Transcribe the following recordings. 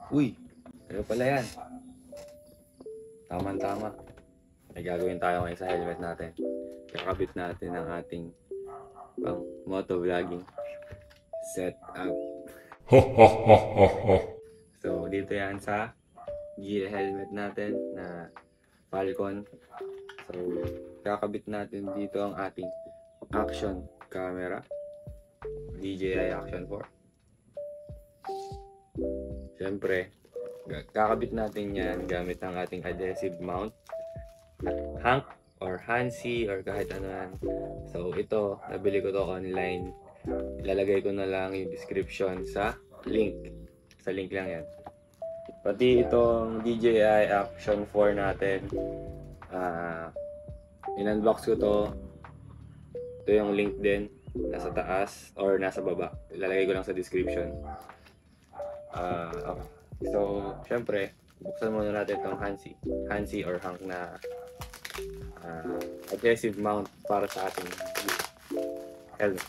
Uy, ano pala yan? Tama-tama. May gagawin tayo ngayon sa helmet natin. Kakabit natin ang ating pang motovlogging setup. So, dito yan sa gear helmet natin na Falcon. So, kakabit natin dito ang ating action camera. DJI Action 4. Siyempre, kakabit natin yan gamit ang ating adhesive mount. Hank or Hansi or kahit ano yan. So, ito, nabili ko to online. Ilalagay ko na lang yung description sa link. Sa link lang yan. Pati itong DJI Action 4 natin. In-unbox ko to. Ito yung link din. Nasa taas or nasa baba. Ilalagay ko lang sa description. Okay. So, syempre, buksan muna natin itong Hansi or Hank na adhesive mount para sa ating helmet.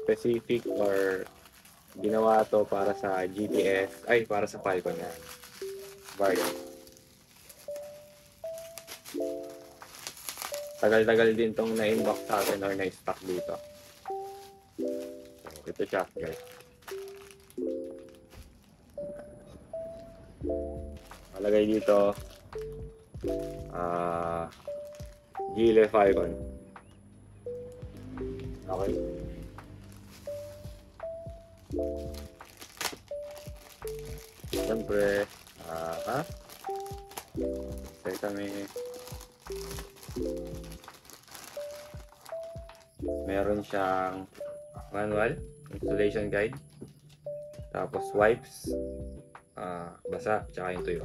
Specific or ginawa to para sa GTS, ay para sa Falcon na variant. Tagal-tagal din tong na-inbox sa atin or na-stock dito. So, ito siya guys. Malagay dito Gile Falcon. Okay. Siyempre, kami meron siyang manual, installation guide, tapos wipes, basa, tsaka yung tuyo.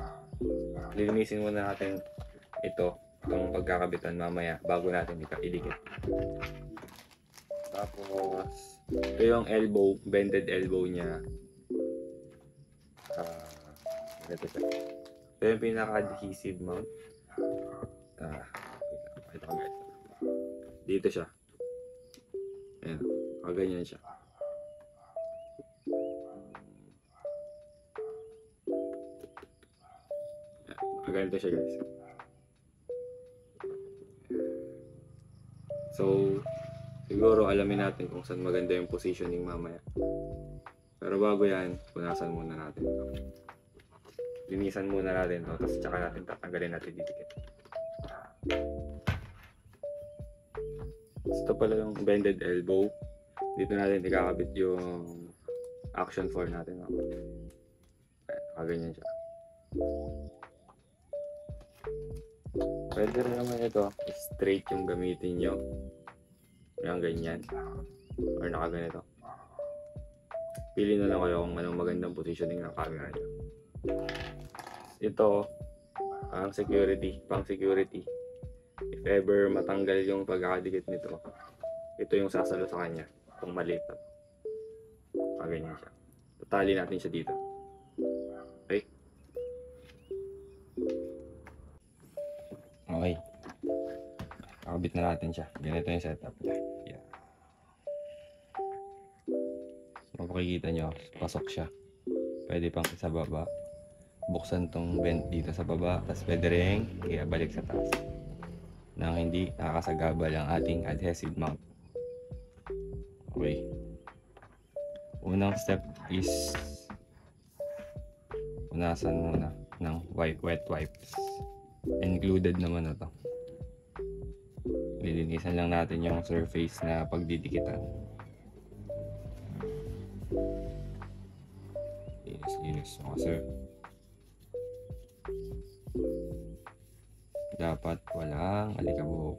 Lilinisin muna natin itong pagkakabitan mamaya bago natin idikit. Tapos, ito yung elbow, bended elbow niya. Ito siya. Ito yung pinaka-adhesive mount. Ito guys. Dito siya. Ayan. Ganyan siya. Ganito siya guys. So, siguro alamin natin kung saan maganda yung positioning mamaya. Pero bago yan, punasan muna natin ito. Linisan muna natin ito, tapos tsaka natin tatanggalin natin didikit. Ito pala yung bended elbow. Dito natin ikakabit yung Action 4 natin. Ganyan siya. Pwede rin naman ito, straight yung gamitin nyo. Yung ganyan. Or nakaganito. Pili na lang kayo kung anong magandang positioning ng camera nyo. Ito, ang security, pang security. If ever matanggal yung pagkakadikit nito, ito yung sasalo sa kanya. Kung maliit na. Ganyan siya. Tatali natin siya dito. Okay? Okay. Kakabit na natin siya. Ganito yung setup niya. Yeah. Makikita nyo, pasok siya. Pwede pang sa baba. Buksan tong vent dito sa baba. Tapos pwede rin ibalik sa taas. Nang hindi nakakasagabal ang ating adhesive mount. Okay. Unang step is punasan muna ng wet wipes. Included naman na to. Lilinisan lang natin yung surface na pagdidikitan. Linis. Kasi dapat walang alikabok.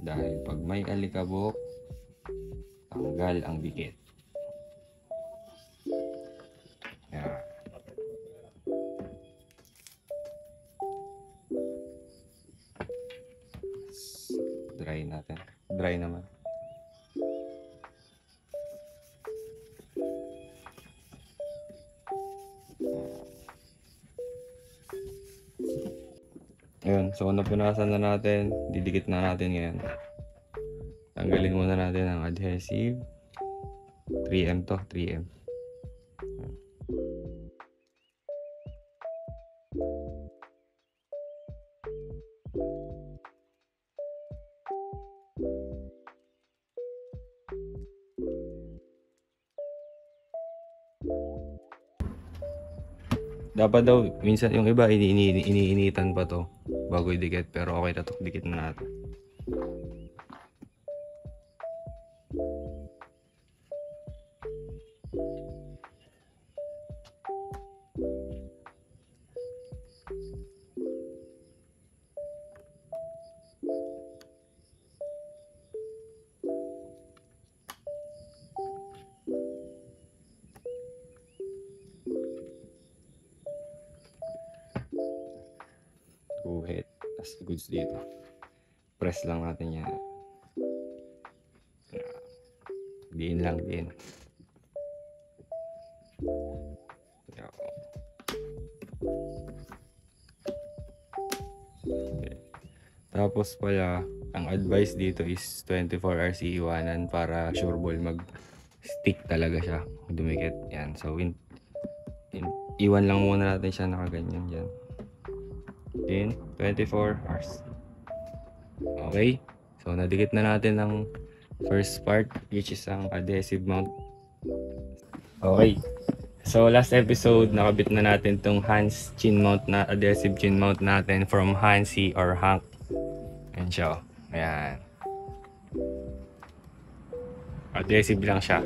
Dahil pag may alikabok, tanggal ang dikit. Yan. Dry natin. Dry naman. Ayun, so napunasan na natin, didikit na natin ngayon. Tanggalin muna natin ang adhesive. 3M to, 3M. Dapat daw, minsan yung iba iniinitan pa to bago idikit, pero okay na to, dikit na natin. Guhit, tas goods dito. Press lang natin yan. Diin lang din. Okay. Tapos pala, ang advice dito is 24 hours iiwanan para sure ball mag-stick talaga siya. Dumikit. Yan. So, iwan lang muna natin siya nakaganyan dyan. Then, 24 hours. Okay. So, nadikit na natin ang first part, which is ang adhesive mount. Okay. So, last episode, nakabit na natin tong Hans chin mount na adhesive chin mount natin from Hansi or Hank. Ayan siya. Ayan. Adhesive lang siya.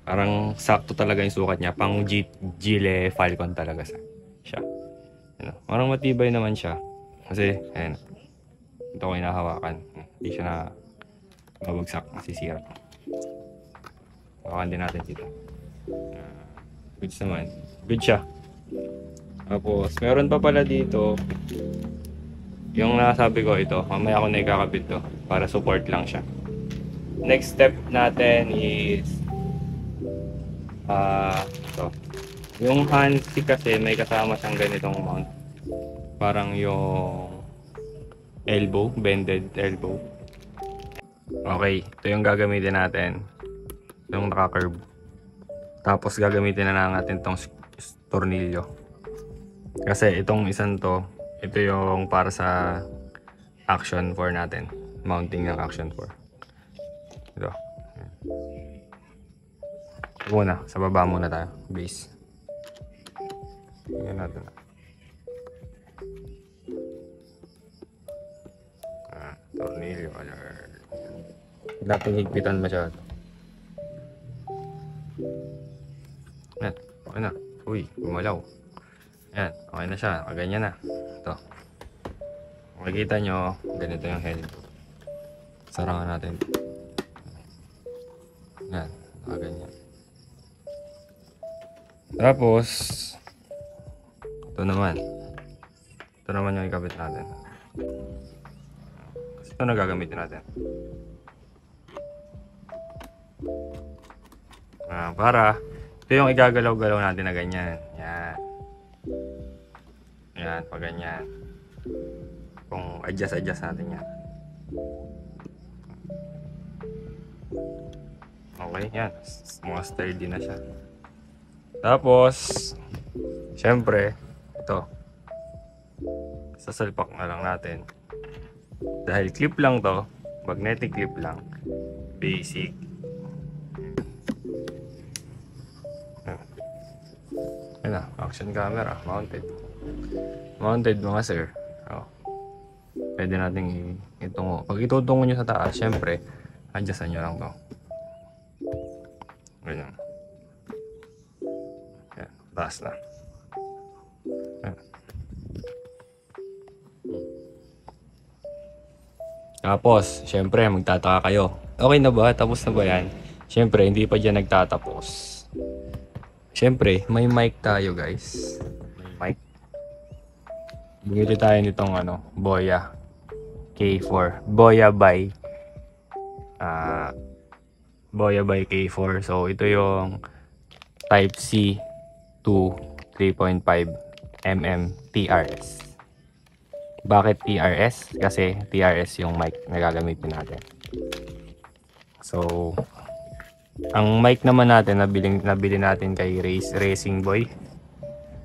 Parang sakto talaga yung sukat niya. Pang Gile Falcon talaga siya. Ayan. Parang matibay naman siya. Kasi, ayan. Ito ko inahawakan. Hindi siya na babagsak. Masisira. Hawakan din natin dito. Goods naman. Good siya. Tapos, meron pa pala dito. Yung nasabi ko ito. Mamaya ako na ikakabit to. Para support lang siya. Next step natin is ito. Yung Hansi kasi may kasama siyang ganitong mount. Parang yung elbow. Bended elbow. Okay. Ito yung gagamitin natin. Yung naka-curve. Tapos gagamitin na natin tong tornilyo. Kasi itong isang to, ito yung para sa action 4 natin. Mounting ng action 4. Ito. Muna, sa baba muna tayo. Base. Tingnan natin. Tornilyo alert. Hindi natin higpitan masyado. Yan, okay na. Uy, gumalaw. Yan, okay na siya. Ganyan na. Ito. Makikita nyo, ganito yung head. Sarangan natin. Yan, ganyan. Tapos, ito naman. Ito naman yung ikabit natin. Kasi ito na gagamitin natin. Para ito yung igagalaw-galaw natin na ganyan. Yan. Yan, pag ganyan. Kung adjust natin yan. Okay, yan. Mga sturdy na siya. Tapos, syempre, ito. Sasalpak na lang natin. Dahil clip lang to, magnetic clip lang. Basic. Yan na, action camera, mounted. Mounted mga sir. Oh. Pwede natin itungo. Pag itutungo nyo sa taas, syempre, adjustan nyo lang to. Ganyan. Yan, taas na. Yan. Tapos, syempre, magtataka kayo. Okay na ba? Tapos na ba yan? Syempre, hindi pa dyan nagtatapos. Syempre, may mic tayo guys. May mic. Bumili tayo nitong Boya K4. Boya by K4. So, ito yung Type C to 3.5 mm TRS. Bakit TRS? Kasi TRS yung mic na gagamitin natin. So, Ang mic naman natin, nabili natin kay Racing Boy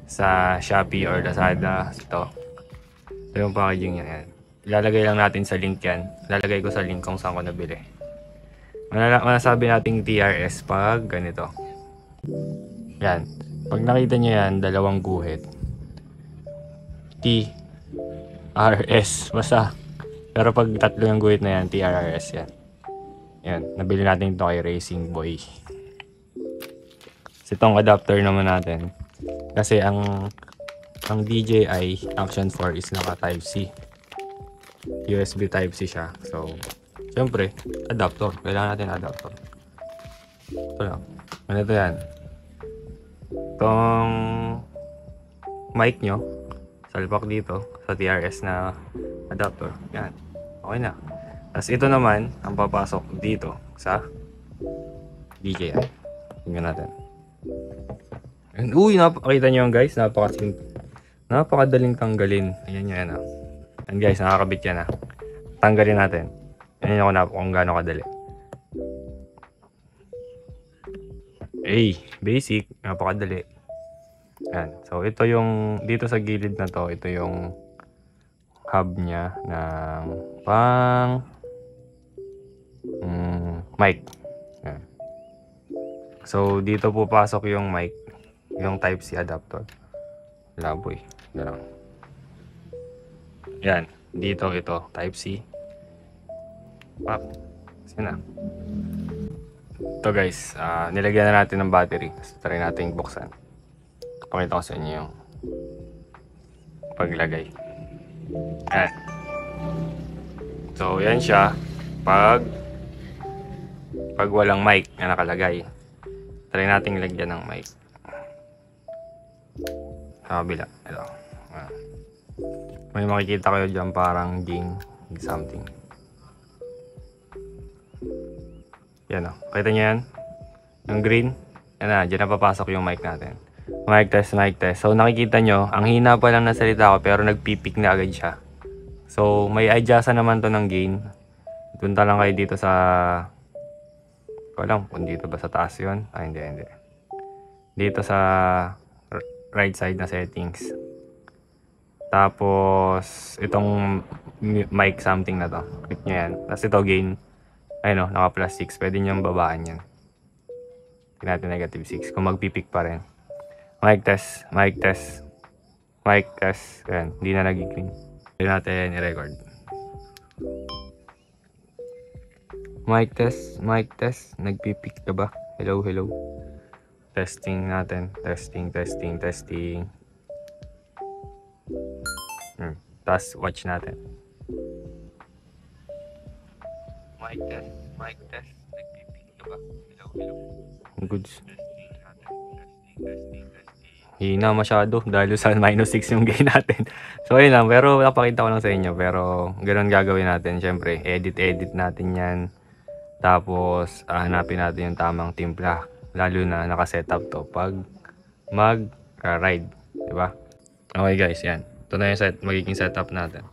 sa Shopee or Lazada. Ito yung packaging niya. Yan. Ilalagay lang natin sa link yan. Ilalagay ko sa link kung saan ko nabili. Manasabi nating TRS pag ganito. Yan. Pag nakita nyo yan, dalawang guhit. TRS. Basta. Pero pag tatlo yung guhit na yan, TRS yan. Yan. Nabili natin ito kay Racing Boy. Itong adapter naman natin. Kasi ang DJI Action 4 is naka Type-C. USB Type-C siya. So, syempre, adapter. Kailangan natin adapter. Ito lang. Ganito yan. Itong mic nyo, salpak dito sa TRS na adapter. Yan. Okay na. Tapos ito naman, ang papasok dito sa DJI. Tingnan natin. And, uy, nakita nyo yan guys. Napakadaling tanggalin. Ayan yan. And guys, nakakabit yan. Tanggalin natin. Ayan kung gaano kadali. Basic. Napakadali. Ayan. So, ito yung, dito sa gilid na to, ito yung hub niya ng mic. Ayan. So, dito po pasok yung mic. Yung Type-C adapter. Laboy. Yan. Yan. Dito ito. Type-C. Pop. Kasi na. Ito guys. Nilagyan na natin ng battery. So, try natin buksan. Pakita ko sa inyo yung paglagay. Yan. So, yan siya. Pag walang mic na nakalagay. Try natin lagyan ng mic. Sa kabila. Ito. May makikita kayo dyan parang ding something. Yan o. Kita nyo yan? Yung green. Yan na. Dyan na papasok yung mic natin. Mic test, mic test. So nakikita nyo, ang hina pa lang na salita ko pero nagpipik na agad siya. So may adjustan naman to ng gain. Punta lang kayo dito sa... Walang kung dito ba sa taas yun? Hindi. Dito sa right side na settings. Tapos itong mic something na to. Click nyo yan. Tapos ito gain. Ayun o, naka plus 6. Pwede nyo babaan yan. Tignan natin negative 6. Kung magpipik pa rin. Mic test. Mic test. Mic test. Ayan. Hindi na nag-green. Pwede natin i-record. Mic test. Mic test. Nagpipik ka ba? Hello. Testing natin. Testing. Tapos watch natin. Mic test. Nagpipik ka ba? Hello. Goods. Testing. Hina masyado dahil sa -6 yung gain natin. So ayun lang, pero napakita ko lang sa inyo. Pero ganoon gagawin natin. Syempre, edit natin yan. Tapos hanapin natin yung tamang timpla. Lalo na naka-setup to pag mag-ride. Diba? Okay guys, yan. Ito na yung magiging setup natin.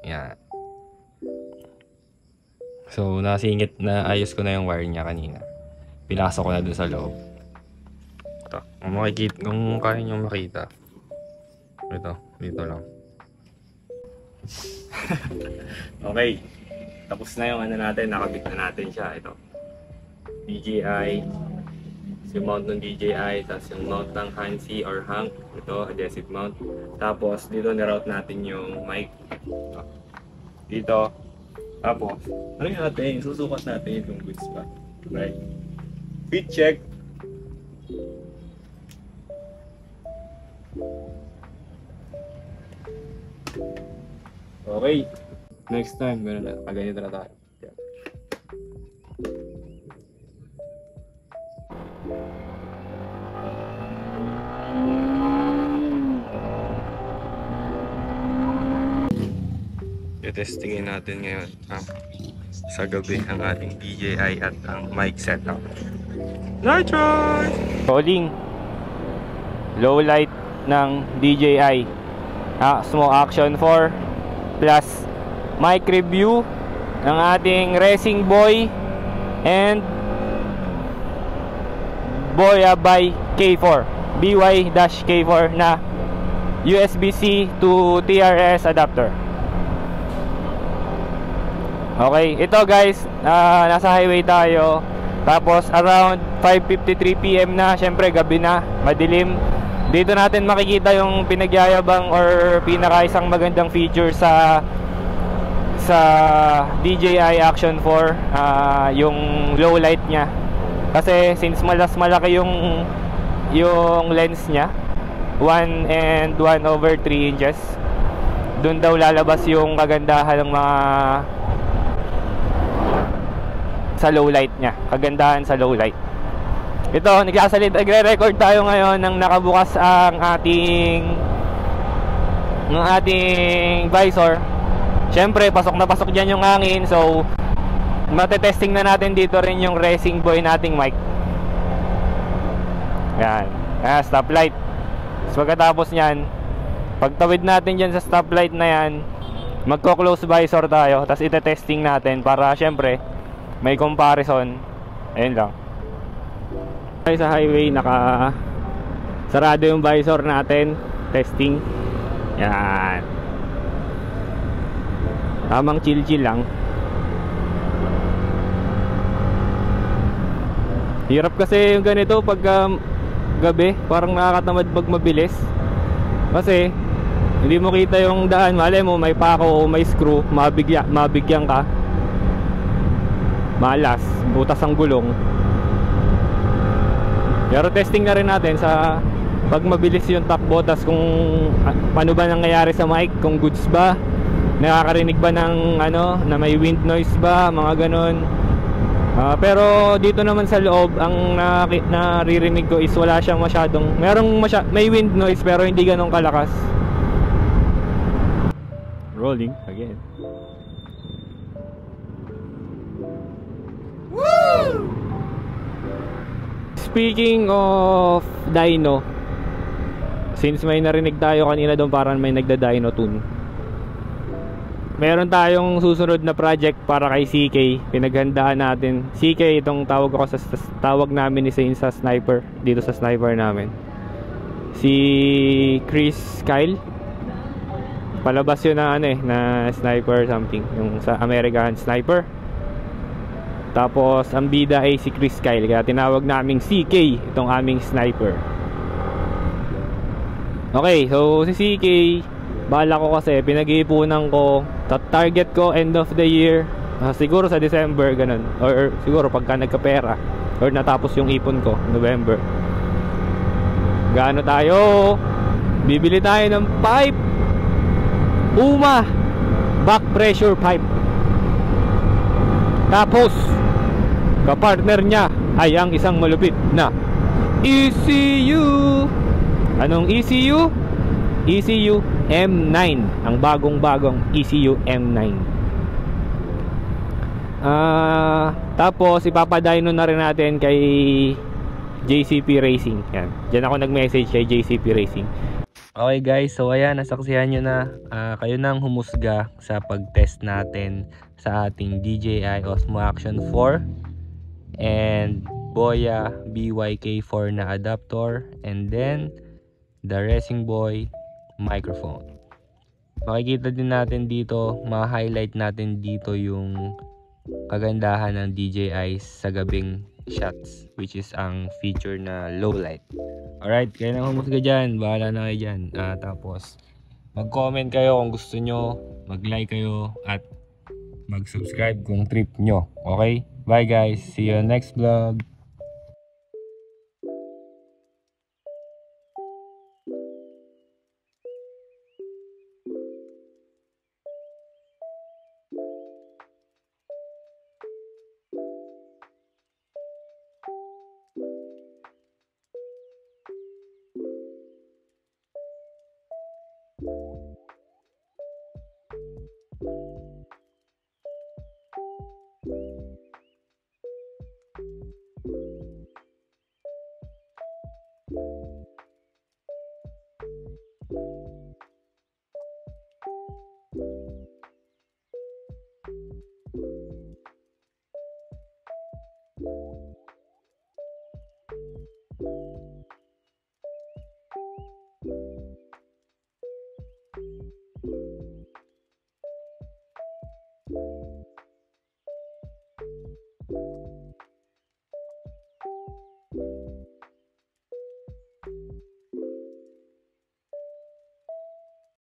Yan. So, nasingit na ayos ko na yung wire niya kanina. Pinasok ko na dun sa loob. Ito. Kung kaya nyo makita. Ito. Dito lang. Okay. Tapos na yung ano natin. Nakabit na natin siya. Ito. DJI. Yung mount ng DJI. Tapos yung mount ng Hansi or Hank. Ito. Adhesive mount. Tapos dito niroute natin yung mic. Ito. Dito. Tapos, ano yung natin? Susukat natin yung goods pa. Right? Fit check. Okay. Next time, gano'n na. Kaganito na tayo. Testingin natin ngayon sa gabi ang ating DJI at ang mic setup. Nitroid! Rolling low light ng DJI Osmo Action 4 plus mic review ng ating Racing Boy and Boya by K4, BY-K4 na USB-C to TRS adapter. Okay, ito guys, nasa highway tayo. Tapos around 5:53 PM na, syempre gabi na, madilim. Dito natin makikita yung pinagyayabang or pinaka isang magandang feature sa DJI Action 4, yung low light niya. Kasi since malaki yung lens niya, 1 and 1/3 inches, dun daw lalabas yung kagandahan ng mga sa low light niya, kagandahan sa low light. Ito, nagre-record tayo ngayon nang nakabukas ang ating visor. Syempre, pasok na pasok dyan yung hangin. So, matetesting na natin dito rin yung Racing Boy nating mic. Yan, stoplight. So, pagkatapos nyan, pagtawid natin dyan sa stoplight na yan, magko-close visor tayo. Tapos itetesting natin para syempre may comparison. Ayun lang. Sa highway, naka sarado yung visor natin. Testing. Yan. Tamang chill lang. Hirap kasi yung ganito pag gabi, parang nakakatamad pag mabilis. Kasi hindi mo kita yung daan. Malay mo may pako o may screw, mabigyan ka. Malas, butas ang gulong. Pero testing na rin natin sa pag mabilis yung takbo, tas kung paano ba nangyayari sa mic, kung goods ba, nakakarinig ba ng na may wind noise ba, mga ganon. Pero dito naman sa loob, ang naririnig ko is wala siyang masyadong, may wind noise pero hindi ganong kalakas. Rolling again. Speaking of dyno, since may narinig tayo kanina doon parang may nagda-dyno tune, meron tayong susunod na project para kay CK. Pinaghandaan natin. CK, itong tawag ako tawag namin ni Saint sa sniper, dito sa sniper namin. Si Chris Kyle. Palabas yun na na sniper something, yung sa American Sniper. Tapos ang bida ay si Chris Kyle, kaya tinawag naming CK itong aming sniper. Okay, so si CK, bala ko kasi pinag-iipunan ko, target ko end of the year, siguro sa December ganun, or siguro pagka nagkapera or natapos yung ipon ko, November. Gaano tayo? Bibili tayo ng pipe, Puma back pressure pipe. Tapos kapartner niya ay ang isang malupit na ECU. Anong ECU? ECU M9, ang bagong ECU M9. Tapos ipapadino na rin natin kay JCP Racing. Yan. Diyan ako nag-message kay JCP Racing. Okay guys, so ayan, nasaksihan nyo na. Kayo nang humusga sa pag-test natin sa ating DJI Osmo Action 4 and Boya BYK4 na adapter, and then the Racing Boy microphone. Makikita din natin dito, ma-highlight natin dito yung kagandahan ng DJI sa gabing shots, which is ang feature na low light. Alright, kayo nang humusga dyan, bahala na kayo dyan. Tapos mag-comment kayo kung gusto nyo, mag-like kayo, at mag-subscribe kung trip nyo. Okay? Bye guys, see you next vlog.